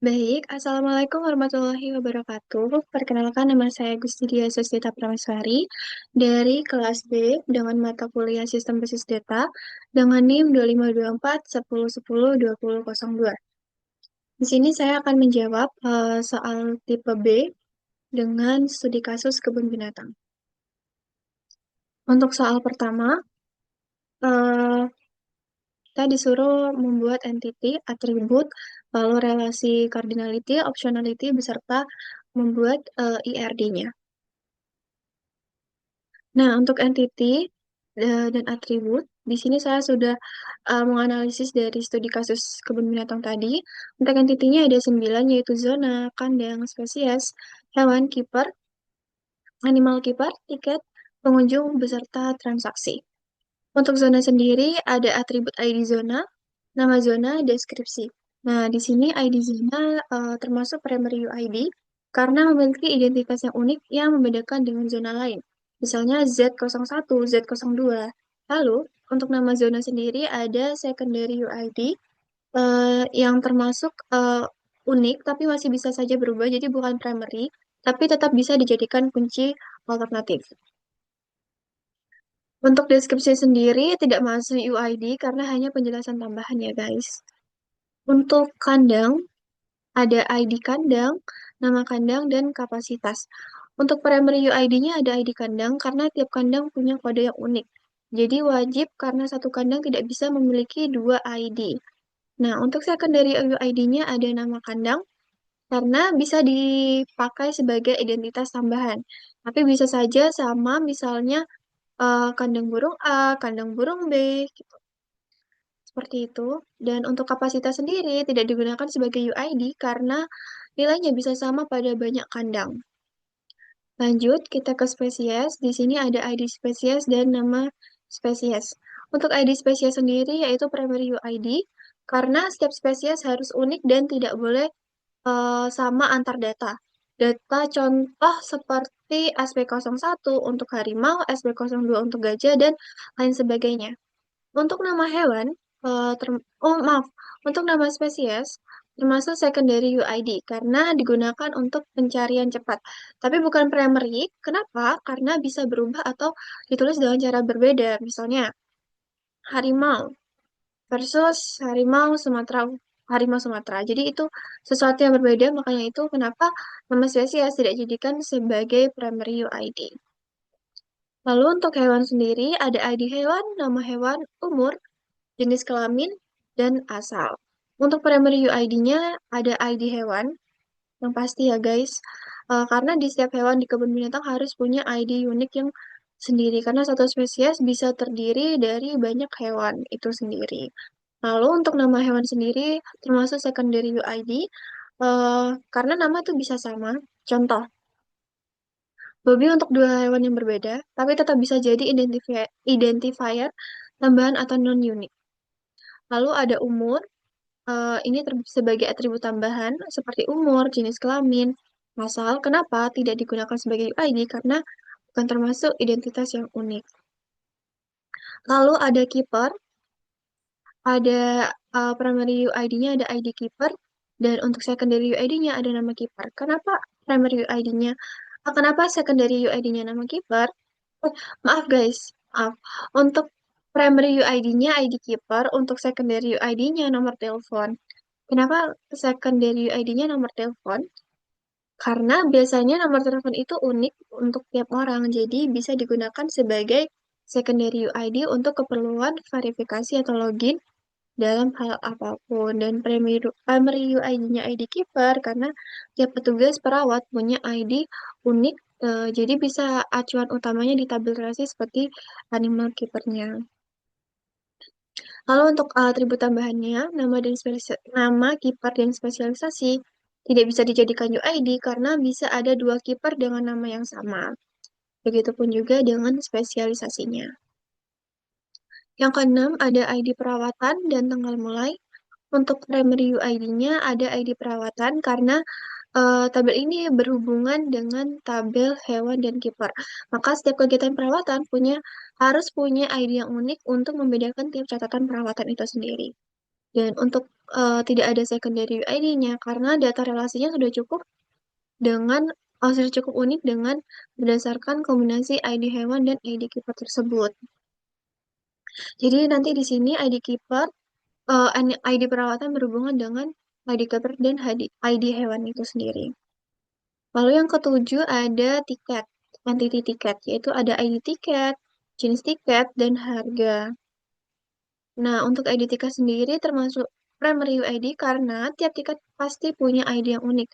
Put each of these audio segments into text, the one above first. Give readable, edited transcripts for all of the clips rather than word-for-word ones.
Baik, Assalamualaikum warahmatullahi wabarakatuh. Perkenalkan, nama saya Gustidia Sustita Prameswari dari kelas B dengan mata kuliah Sistem Basis Data dengan NIM 2524 1010 2002. Di sini saya akan menjawab soal tipe B dengan studi kasus kebun binatang. Untuk soal pertama, eh, kita disuruh membuat entity, atribut, lalu relasi cardinality, optionality, beserta membuat IRD-nya. Nah, untuk entity dan atribut, di sini saya sudah menganalisis dari studi kasus kebun binatang tadi. Untuk entity-nya ada 9, yaitu zona, kandang, spesies, hewan, keeper, animal keeper, tiket, pengunjung, beserta transaksi. Untuk zona sendiri, ada atribut ID zona, nama zona, deskripsi. Nah, di sini ID zona termasuk primary UID karena memiliki identitas yang unik yang membedakan dengan zona lain. Misalnya Z01, Z02. Lalu, untuk nama zona sendiri ada secondary UID yang termasuk unik tapi masih bisa saja berubah, jadi bukan primary, tapi tetap bisa dijadikan kunci alternatif. Untuk deskripsi sendiri tidak masuk UID karena hanya penjelasan tambahan ya guys. Untuk kandang, ada ID kandang, nama kandang, dan kapasitas. Untuk primary UID-nya ada ID kandang karena tiap kandang punya kode yang unik. Jadi wajib karena satu kandang tidak bisa memiliki dua ID. Nah, untuk secondary UID-nya ada nama kandang karena bisa dipakai sebagai identitas tambahan. Tapi bisa saja sama misalnya kandang burung A, kandang burung B, gitu. Seperti itu. Dan untuk kapasitas sendiri tidak digunakan sebagai UID karena nilainya bisa sama pada banyak kandang. Lanjut, kita ke spesies. Di sini ada ID spesies dan nama spesies. Untuk ID spesies sendiri yaitu primary UID karena setiap spesies harus unik dan tidak boleh sama antar data. Data contoh seperti SB01 untuk harimau, SB02 untuk gajah, dan lain sebagainya. Untuk nama hewan, oh maaf, untuk nama spesies termasuk secondary UID karena digunakan untuk pencarian cepat. Tapi bukan primary. Kenapa? Karena bisa berubah atau ditulis dengan cara berbeda. Misalnya, harimau versus harimau Sumatera. Jadi itu sesuatu yang berbeda, makanya itu kenapa nama spesies tidak dijadikan sebagai primary UID. Lalu untuk hewan sendiri ada ID hewan, nama hewan, umur, jenis kelamin, dan asal. Untuk primary UID-nya ada ID hewan, yang pasti ya guys. Karena di setiap hewan di kebun binatang harus punya ID unik yang sendiri. Karena satu spesies bisa terdiri dari banyak hewan itu sendiri. Lalu untuk nama hewan sendiri termasuk secondary UID, karena nama tuh bisa sama. Contoh, Bobby untuk dua hewan yang berbeda, tapi tetap bisa jadi identifier tambahan atau non-unik. Lalu ada umur, ini sebagai atribut tambahan seperti umur, jenis kelamin, asal. Kenapa tidak digunakan sebagai UID? Karena bukan termasuk identitas yang unik. Lalu ada keeper, ada primary UID-nya ada ID keeper, dan untuk secondary UID-nya ada nama keeper. Kenapa primary UID-nya? Kenapa secondary UID-nya nama keeper? Maaf guys, maaf. Untuk primary UID-nya ID keeper, untuk secondary UID-nya nomor telepon. Kenapa secondary UID-nya nomor telepon? Karena biasanya nomor telepon itu unik untuk tiap orang, jadi bisa digunakan sebagai secondary UID untuk keperluan verifikasi atau login dalam hal apapun. Dan primary UID-nya ID keeper karena tiap petugas perawat punya ID unik, jadi bisa acuan utamanya di tabel relasi seperti animal keeper-nya. Lalu untuk atribut tambahannya, nama kiper dan spesialisasi tidak bisa dijadikan UID karena bisa ada dua kiper dengan nama yang sama. Begitupun juga dengan spesialisasinya. Yang keenam ada ID perawatan dan tanggal mulai. Untuk primary UID-nya ada ID perawatan karena tabel ini berhubungan dengan tabel hewan dan kiper. Maka setiap kegiatan perawatan harus punya ID yang unik untuk membedakan tiap catatan perawatan itu sendiri. Dan untuk tidak ada secondary UID-nya karena data relasinya sudah cukup dengan sudah cukup unik dengan berdasarkan kombinasi ID hewan dan ID keeper tersebut. Jadi nanti di sini ID keeper, ID perawatan berhubungan dengan ID keeper dan ID hewan itu sendiri. Lalu yang ketujuh ada tiket, entity tiket, yaitu ada ID tiket, jenis tiket, dan harga. Nah, untuk ID tiket sendiri termasuk primary UID karena tiap tiket pasti punya ID yang unik.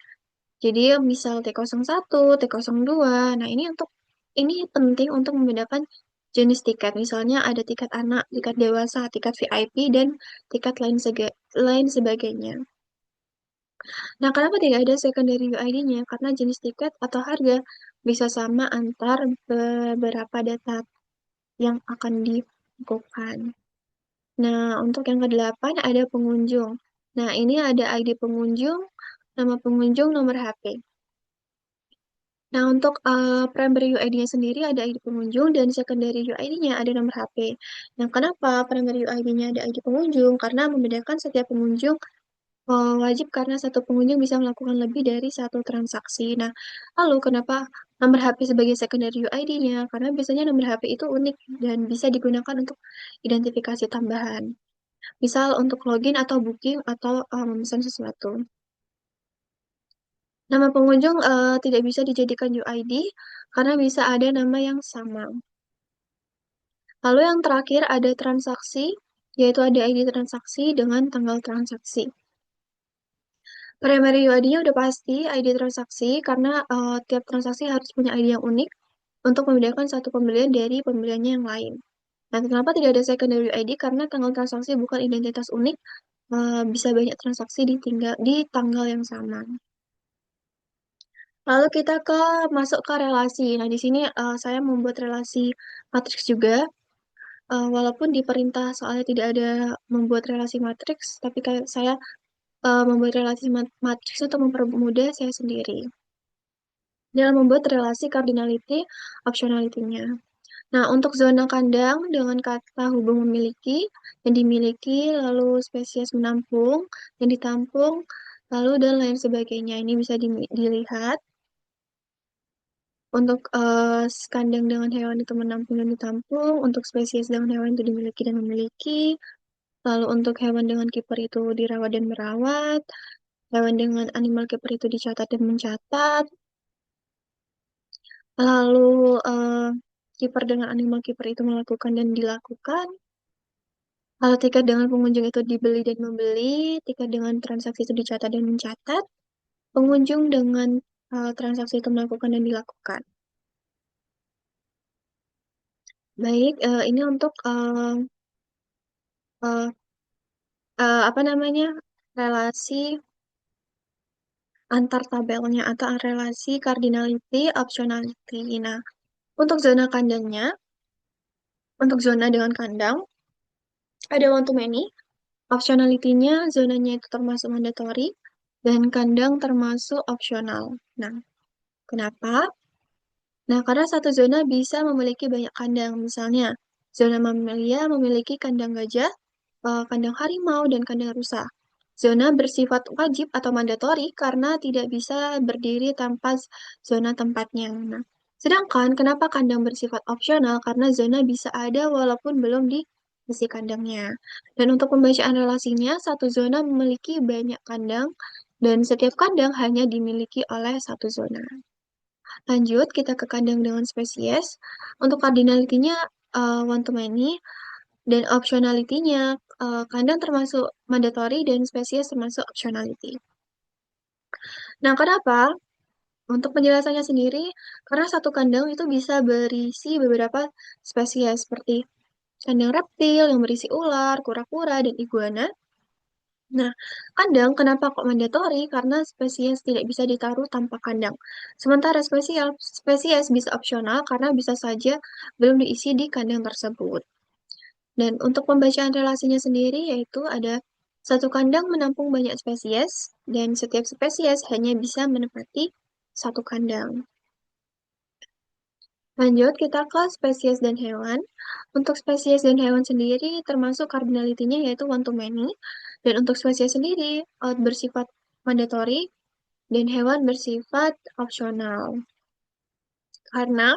Jadi misal T01, T02. Nah, ini penting untuk membedakan jenis tiket. Misalnya ada tiket anak, tiket dewasa, tiket VIP, dan tiket lain sebagainya. Nah, kenapa tidak ada secondary UID-nya? Karena jenis tiket atau harga bisa sama antar beberapa data yang akan dilakukan. Nah, untuk yang kedelapan ada pengunjung. Nah, ini ada ID pengunjung, nama pengunjung, nomor HP. Nah, untuk primary UID-nya sendiri ada ID pengunjung dan secondary UID-nya ada nomor HP. Nah, kenapa primary UID-nya ada ID pengunjung? Karena membedakan setiap pengunjung wajib karena satu pengunjung bisa melakukan lebih dari satu transaksi. Nah, lalu kenapa nomor HP sebagai secondary UID-nya? Karena biasanya nomor HP itu unik dan bisa digunakan untuk identifikasi tambahan. Misal untuk login atau booking atau memesan sesuatu. Nama pengunjung tidak bisa dijadikan UID karena bisa ada nama yang sama. Lalu yang terakhir ada transaksi, yaitu ada ID transaksi dengan tanggal transaksi. Primary UID-nya udah pasti ID transaksi karena tiap transaksi harus punya ID yang unik untuk membedakan satu pembelian dari pembeliannya yang lain. Nah, kenapa tidak ada secondary ID? Karena tanggal transaksi bukan identitas unik, bisa banyak transaksi di tanggal yang sama. Lalu kita masuk ke relasi. Nah, di sini saya membuat relasi matriks juga. Walaupun di perintah soalnya tidak ada membuat relasi matriks, tapi saya membuat relasi matriks untuk mempermudah saya sendiri dalam membuat relasi cardinality optionality-nya. Nah, untuk zona kandang dengan kata hubung memiliki, yang dimiliki, lalu spesies menampung, yang ditampung, lalu dan lain sebagainya. Ini bisa dilihat. Untuk kandang dengan hewan itu menampung dan ditampung, untuk spesies dengan hewan itu dimiliki dan memiliki, lalu untuk hewan dengan kiper itu dirawat dan merawat, hewan dengan animal keeper itu dicatat dan mencatat, lalu kiper dengan animal keeper itu melakukan dan dilakukan, lalu tiket dengan pengunjung itu dibeli dan membeli, tiket dengan transaksi itu dicatat dan mencatat, pengunjung dengan transaksi itu melakukan dan dilakukan. Baik, ini untuk uh, apa namanya relasi antar tabelnya atau relasi cardinality optionality. Nah, untuk zona kandangnya, untuk zona dengan kandang ada one to many. Optionality-nya zonanya itu termasuk mandatory dan kandang termasuk opsional. Nah, kenapa? Nah, karena satu zona bisa memiliki banyak kandang. Misalnya, zona mamalia memiliki kandang gajah, kandang harimau, dan kandang rusa. Zona bersifat wajib atau mandatori karena tidak bisa berdiri tanpa zona tempatnya. Nah, sedangkan kenapa kandang bersifat opsional? Karena zona bisa ada walaupun belum diisi kandangnya. Dan untuk pembacaan relasinya, satu zona memiliki banyak kandang dan setiap kandang hanya dimiliki oleh satu zona. Lanjut, kita ke kandang dengan spesies. Untuk cardinality-nya one to many, dan optionality-nya kandang termasuk mandatory dan spesies termasuk optionality. Nah, kenapa? Untuk penjelasannya sendiri, karena satu kandang itu bisa berisi beberapa spesies seperti kandang reptil yang berisi ular, kura-kura, dan iguana. Nah, kandang kenapa kok mandatory? Karena spesies tidak bisa ditaruh tanpa kandang. Sementara spesies bisa opsional karena bisa saja belum diisi di kandang tersebut. Dan untuk pembacaan relasinya sendiri yaitu ada satu kandang menampung banyak spesies dan setiap spesies hanya bisa menempati satu kandang. Lanjut, kita ke spesies dan hewan. Untuk spesies dan hewan sendiri termasuk cardinality-nya yaitu one to many. Dan untuk spesies sendiri, bersifat mandatory dan hewan bersifat opsional. Karena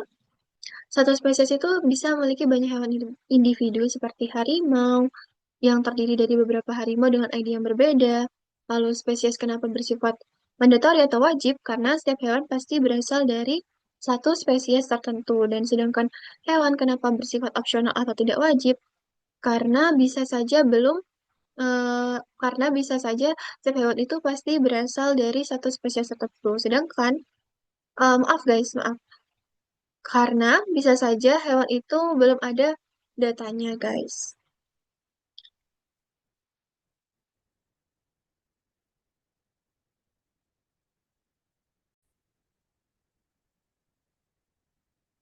satu spesies itu bisa memiliki banyak hewan individu seperti harimau, yang terdiri dari beberapa harimau dengan ID yang berbeda. Lalu spesies kenapa bersifat mandatori atau wajib? Karena setiap hewan pasti berasal dari satu spesies tertentu. Dan sedangkan hewan kenapa bersifat opsional atau tidak wajib? Karena bisa saja belum, karena bisa saja setiap hewan itu pasti berasal dari satu spesies tertentu. Sedangkan, maaf guys, maaf. Karena bisa saja hewan itu belum ada datanya guys.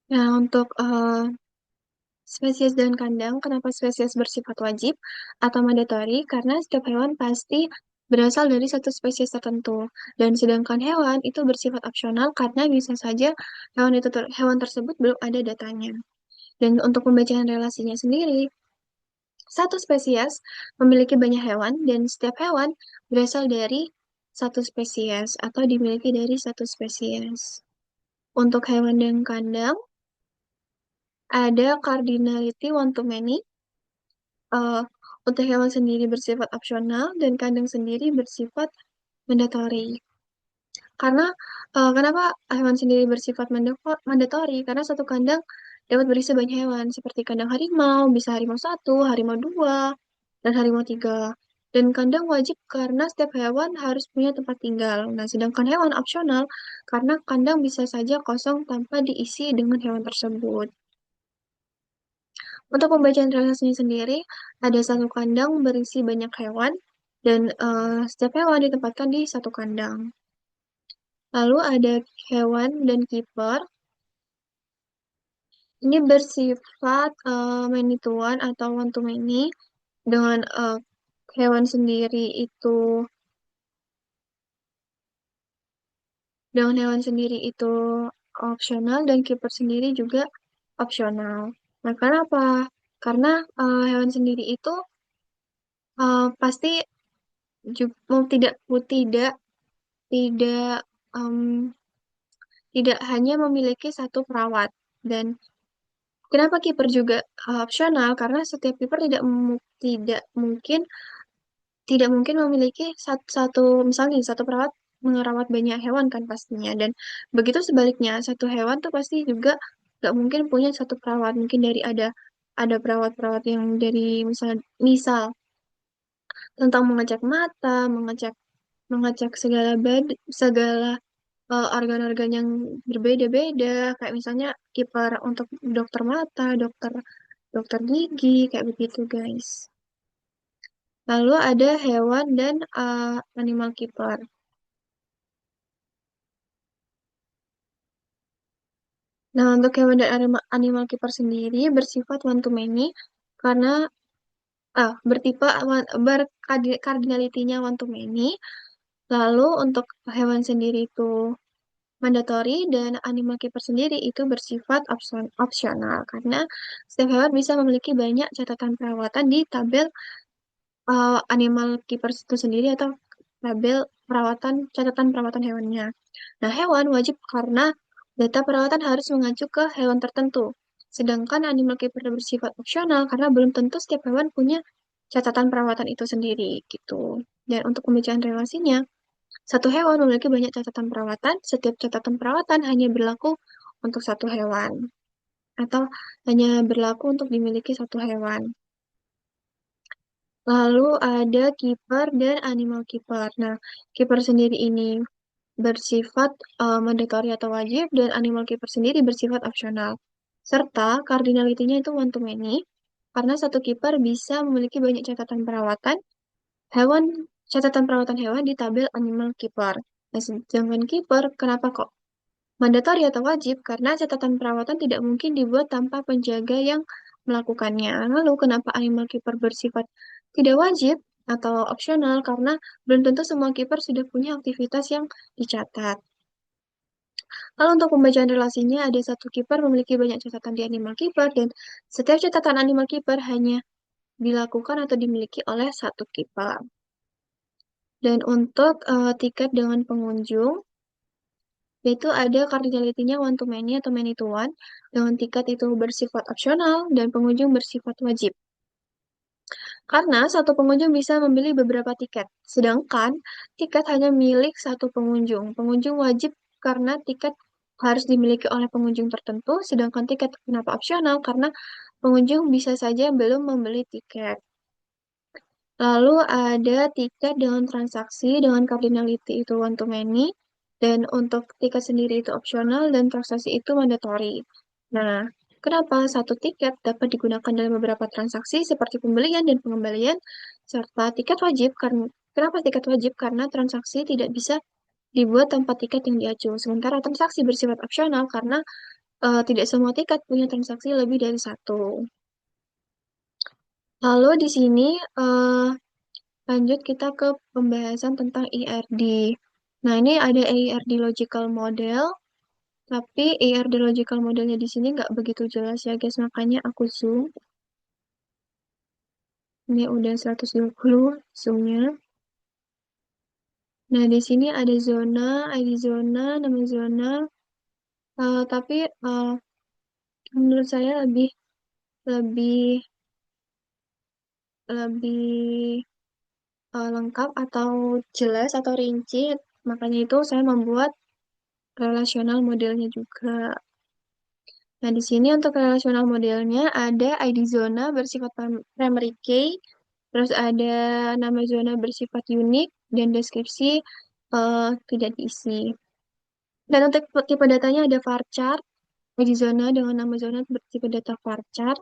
Nah, untuk spesies daun kandang, kenapa spesies bersifat wajib atau mandatori? Karena setiap hewan pasti berasal dari satu spesies tertentu. Dan sedangkan hewan itu bersifat opsional karena bisa saja hewan tersebut belum ada datanya. Dan untuk pembacaan relasinya sendiri, satu spesies memiliki banyak hewan dan setiap hewan berasal dari satu spesies atau dimiliki dari satu spesies. Untuk hewan daun kandang, ada cardinality one to many. eh, untuk hewan sendiri bersifat opsional dan kandang sendiri bersifat mandatory. Karena kenapa hewan sendiri bersifat mandatory? Karena satu kandang dapat berisi banyak hewan seperti kandang harimau, bisa harimau satu, harimau dua, dan harimau tiga. Dan kandang wajib karena setiap hewan harus punya tempat tinggal. Nah, sedangkan hewan opsional karena kandang bisa saja kosong tanpa diisi dengan hewan tersebut. Untuk pembacaan relasinya sendiri, ada satu kandang berisi banyak hewan, dan setiap hewan ditempatkan di satu kandang. Lalu ada hewan dan kiper. Ini bersifat many to one atau one to many, dengan hewan sendiri itu opsional dan kiper sendiri juga opsional. Nah, kenapa? Karena hewan sendiri itu pasti tidak tidak em, tidak hanya memiliki satu perawat. Dan kenapa kiper juga opsional? Karena setiap kiper tidak mungkin memiliki satu misalnya satu perawat merawat banyak hewan kan pastinya. Dan begitu sebaliknya, satu hewan tuh pasti juga nggak mungkin punya satu perawat. Mungkin dari ada perawat-perawat yang dari misal tentang mengecek mata, mengecek segala organ-organ yang berbeda-beda, kayak misalnya kiper untuk dokter mata, dokter dokter gigi, kayak begitu, guys. Lalu ada hewan dan animal keeper. Nah, untuk hewan dan animal keeper sendiri bersifat one to many karena bertipe berkardinalitinya one to many. Lalu untuk hewan sendiri itu mandatory dan animal keeper sendiri itu bersifat opsional karena setiap hewan bisa memiliki banyak catatan perawatan di tabel animal keeper itu sendiri atau tabel catatan perawatan hewannya. Nah, hewan wajib karena data perawatan harus mengacu ke hewan tertentu. Sedangkan animal keeper bersifat opsional karena belum tentu setiap hewan punya catatan perawatan itu sendiri gitu. Dan untuk pembacaan relasinya, satu hewan memiliki banyak catatan perawatan, setiap catatan perawatan hanya berlaku untuk satu hewan, atau hanya berlaku untuk dimiliki satu hewan. Lalu ada kiper dan animal keeper. Nah, kiper sendiri ini bersifat mandatory atau wajib, dan animal keeper sendiri bersifat opsional. Serta cardinality-nya itu one to many, karena satu kiper bisa memiliki banyak hewan catatan perawatan hewan di tabel animal keeper. Nah, sedangkan kiper, kenapa kok mandatori atau wajib? Karena catatan perawatan tidak mungkin dibuat tanpa penjaga yang melakukannya. Lalu, kenapa animal keeper bersifat tidak wajib atau opsional? Karena belum tentu semua kiper sudah punya aktivitas yang dicatat. Lalu untuk pembacaan relasinya, ada satu kiper memiliki banyak catatan di animal keeper, dan setiap catatan animal keeper hanya dilakukan atau dimiliki oleh satu kiper. Dan untuk tiket dengan pengunjung, yaitu ada cardinality-nya one to many atau many to one, dengan tiket itu bersifat opsional dan pengunjung bersifat wajib. Karena satu pengunjung bisa membeli beberapa tiket, sedangkan tiket hanya milik satu pengunjung. Pengunjung wajib karena tiket harus dimiliki oleh pengunjung tertentu, sedangkan tiket kenapa opsional? Karena pengunjung bisa saja belum membeli tiket. Lalu ada tiket dengan transaksi dengan cardinality itu one to many, dan untuk tiket sendiri itu opsional dan transaksi itu mandatory. Nah, kenapa satu tiket dapat digunakan dalam beberapa transaksi seperti pembelian dan pengembalian, serta tiket wajib? Karena kenapa tiket wajib? Karena transaksi tidak bisa dibuat tanpa tiket yang diacu. Sementara transaksi bersifat opsional karena tidak semua tiket punya transaksi lebih dari satu. Lalu di sini lanjut kita ke pembahasan tentang ERD. Nah, ini ada ERD logical model, tapi ERD logical modelnya di sini nggak begitu jelas ya guys, makanya aku zoom. Ini udah 120 zoomnya. Nah, di sini ada zona, ID zona, nama zona, tapi menurut saya lebih lebih lebih lengkap atau jelas atau rinci. Makanya itu saya membuat relasional modelnya juga. Nah, di sini untuk relasional modelnya ada ID zona bersifat primary key, terus ada nama zona bersifat unik, dan deskripsi tidak diisi. Dan untuk tipe datanya ada varchar, ID zona dengan nama zona bertipe data varchar.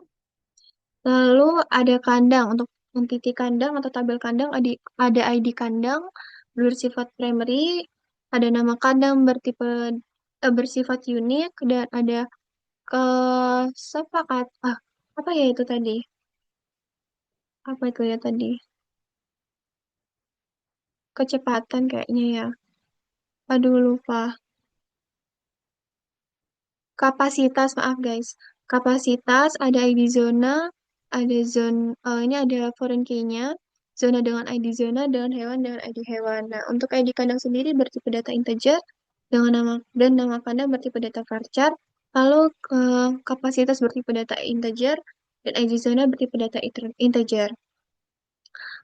Lalu ada kandang, untuk entiti kandang atau tabel kandang ada ID kandang bersifat primary, ada nama kandang bersifat unik, dan ada kesepakat apa ya itu tadi, apa itu ya tadi, kecepatan kayaknya ya, aduh lupa, kapasitas, maaf guys, kapasitas, ada ID zona, ada zona, ini ada foreign key-nya, zona dengan ID zona, dengan hewan dengan ID hewan. Nah, untuk ID kandang sendiri bertipe data integer dengan nama kandang bertipe data varchar, lalu kapasitas bertipe data integer, dan ID zona bertipe data integer.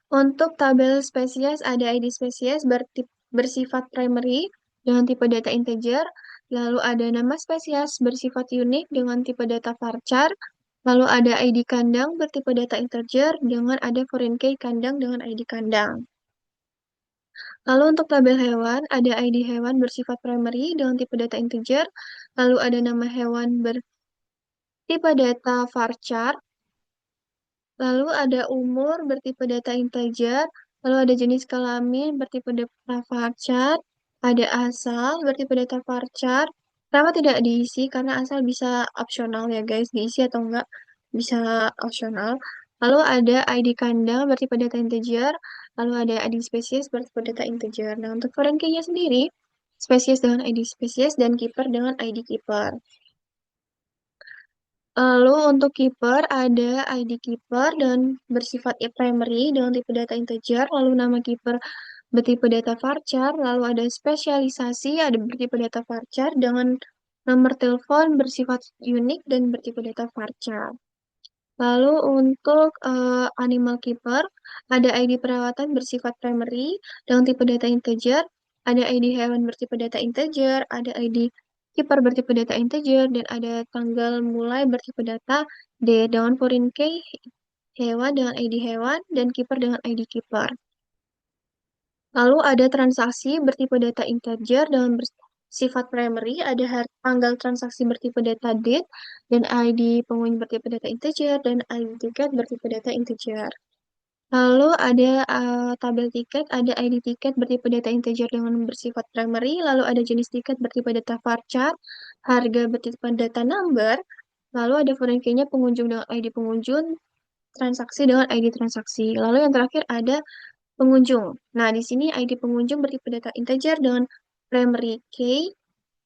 Untuk tabel spesies, ada ID spesies bersifat primary dengan tipe data integer, lalu ada nama spesies bersifat unik dengan tipe data varchar, lalu ada ID kandang bertipe data integer dengan ada foreign key kandang dengan ID kandang. Lalu untuk tabel hewan, ada ID hewan bersifat primary dengan tipe data integer, lalu ada nama hewan bertipe data varchar, lalu ada umur bertipe data integer, lalu ada jenis kelamin bertipe data varchar, ada asal bertipe data varchar. Kenapa tidak diisi? Karena asal bisa opsional ya guys, diisi atau enggak bisa opsional. Lalu ada ID kandang bertipe data integer, lalu ada ID spesies bertipe data integer. Nah, untuk foreign key-nya sendiri, spesies dengan ID spesies dan keeper dengan ID keeper. Lalu untuk keeper ada ID keeper dan bersifat primary dengan tipe data integer, lalu nama keeper bertipe data varchar, lalu ada spesialisasi ada bertipe data varchar dengan nomor telepon bersifat unik dan bertipe data varchar. Lalu untuk animal keeper ada ID perawatan bersifat primary dengan tipe data integer, ada ID hewan bertipe data integer, ada ID keeper bertipe data integer, dan ada tanggal mulai bertipe data D dengan foreign key hewan dengan ID hewan dan keeper dengan ID keeper. Lalu ada transaksi bertipe data integer dengan bersifat primary, ada tanggal transaksi bertipe data date, dan ID pengunjung bertipe data integer, dan ID tiket bertipe data integer. Lalu ada tabel tiket, ada ID tiket bertipe data integer dengan bersifat primary, lalu ada jenis tiket bertipe data varchar, harga bertipe data number, lalu ada foreign key-nya pengunjung dengan ID pengunjung, transaksi dengan ID transaksi. Lalu yang terakhir ada pengunjung. Nah, di sini ID pengunjung bertipe data integer dengan primary key,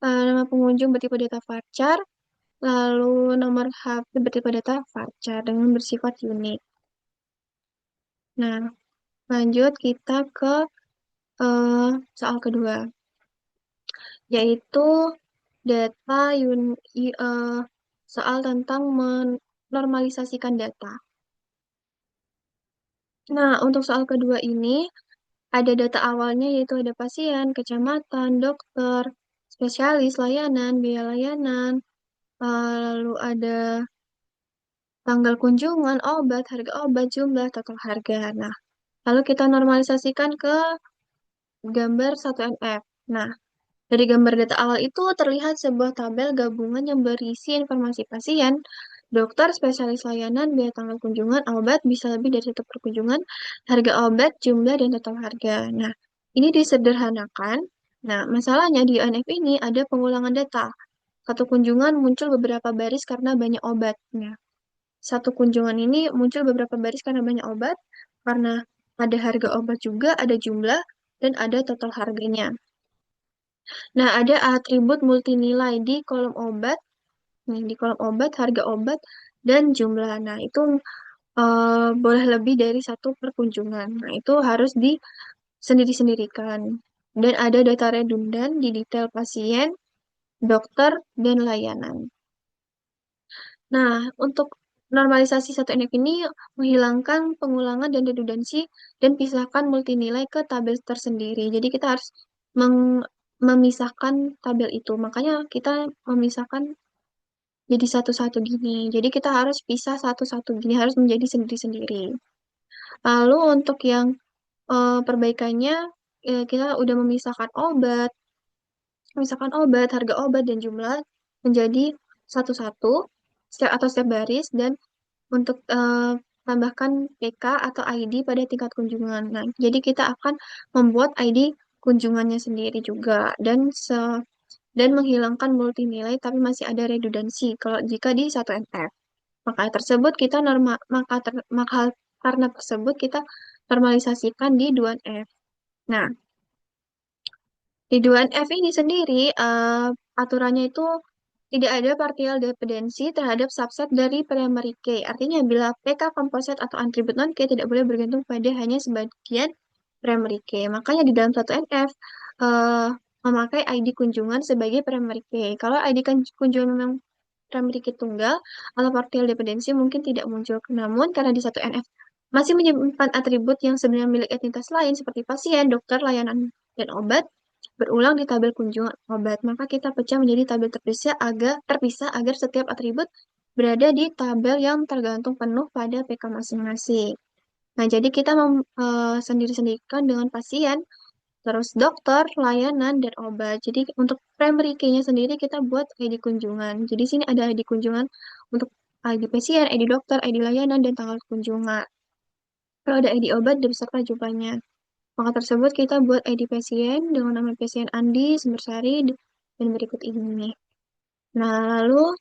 nama pengunjung bertipe data varchar, lalu nomor HP bertipe data varchar dengan bersifat unik. Nah, lanjut kita ke eh, soal kedua, yaitu data soal tentang menormalisasikan data. Nah, untuk soal kedua ini, ada data awalnya yaitu ada pasien, kecamatan, dokter, spesialis, layanan, biaya layanan, lalu ada tanggal kunjungan, obat, harga obat, jumlah, total harga. Nah, lalu kita normalisasikan ke gambar 1NF. Nah, dari gambar data awal itu terlihat sebuah tabel gabungan yang berisi informasi pasien, dokter, spesialis layanan, biaya tanggal kunjungan, obat, bisa lebih dari satu perkunjungan, harga obat, jumlah, dan total harga. Nah, ini disederhanakan. Nah, masalahnya di UNF ini ada pengulangan data. Satu kunjungan muncul beberapa baris karena banyak obatnya. Satu kunjungan ini muncul beberapa baris karena banyak obat, karena ada harga obat juga, ada jumlah, dan ada total harganya. Nah, ada atribut multinilai di kolom obat, nih, di kolom obat, harga obat, dan jumlah. Nah, itu boleh lebih dari satu perkunjungan. Nah, itu harus di sendiri-sendirikan. Dan ada data redundan di detail pasien, dokter, dan layanan. Nah, untuk normalisasi satu NF ini menghilangkan pengulangan dan redundansi dan pisahkan multinilai ke tabel tersendiri. Jadi kita harus memisahkan tabel itu. Makanya kita memisahkan jadi satu-satu gini. Jadi kita harus pisah satu-satu gini, harus menjadi sendiri-sendiri. Lalu untuk yang perbaikannya, kita udah memisahkan obat, harga obat, dan jumlah menjadi satu-satu, setiap baris, dan untuk tambahkan PK atau ID pada tingkat kunjungan. Nah, jadi kita akan membuat ID kunjungannya sendiri juga dan menghilangkan multi nilai tapi masih ada redundansi kalau jika di satu NF. Maka tersebut kita norma maka ter, maka karena tersebut kita normalisasikan di 2NF. Nah, di 2NF ini sendiri aturannya itu tidak ada partial dependensi terhadap subset dari primary key. Artinya, bila PK composite atau atribut non-key tidak boleh bergantung pada hanya sebagian primary key. Makanya di dalam satu NF memakai ID kunjungan sebagai primary key. Kalau ID kunjungan memang primary key tunggal atau partial dependensi mungkin tidak muncul. Namun, karena di satu NF masih menyimpan atribut yang sebenarnya milik entitas lain seperti pasien, dokter, layanan, dan obat, berulang di tabel kunjungan obat. Maka kita pecah menjadi tabel terpisah agar setiap atribut berada di tabel yang tergantung penuh pada PK masing-masing. Nah, jadi kita sendiri-sendirikan dengan pasien, terus dokter, layanan, dan obat. Jadi untuk primary key-nya sendiri kita buat ID kunjungan. Jadi sini ada ID kunjungan untuk ID pasien, ID dokter, ID layanan, dan tanggal kunjungan. Kalau ada ID obat beserta jumlahnya. Maka tersebut kita buat ID pasien dengan nama pasien Andi Sumbersari dan berikut ini. Nah, lalu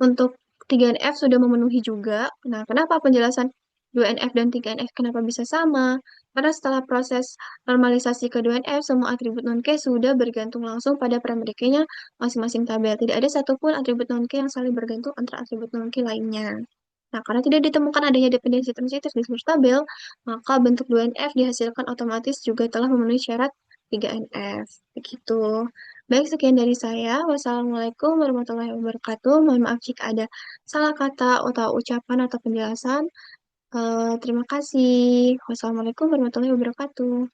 untuk 3NF sudah memenuhi juga. Nah, kenapa penjelasan 2NF dan 3NF kenapa bisa sama? Karena setelah proses normalisasi ke 2NF, semua atribut non-key sudah bergantung langsung pada primary key-nya masing-masing tabel. Tidak ada satupun atribut non-key yang saling bergantung antara atribut non-key lainnya. Nah, karena tidak ditemukan adanya dependensi transitif di seluruh tabel, maka bentuk 2NF dihasilkan otomatis juga telah memenuhi syarat 3NF. Begitu. Baik, sekian dari saya. Wassalamualaikum warahmatullahi wabarakatuh. Mohon maaf jika ada salah kata atau ucapan atau penjelasan. Terima kasih. Wassalamualaikum warahmatullahi wabarakatuh.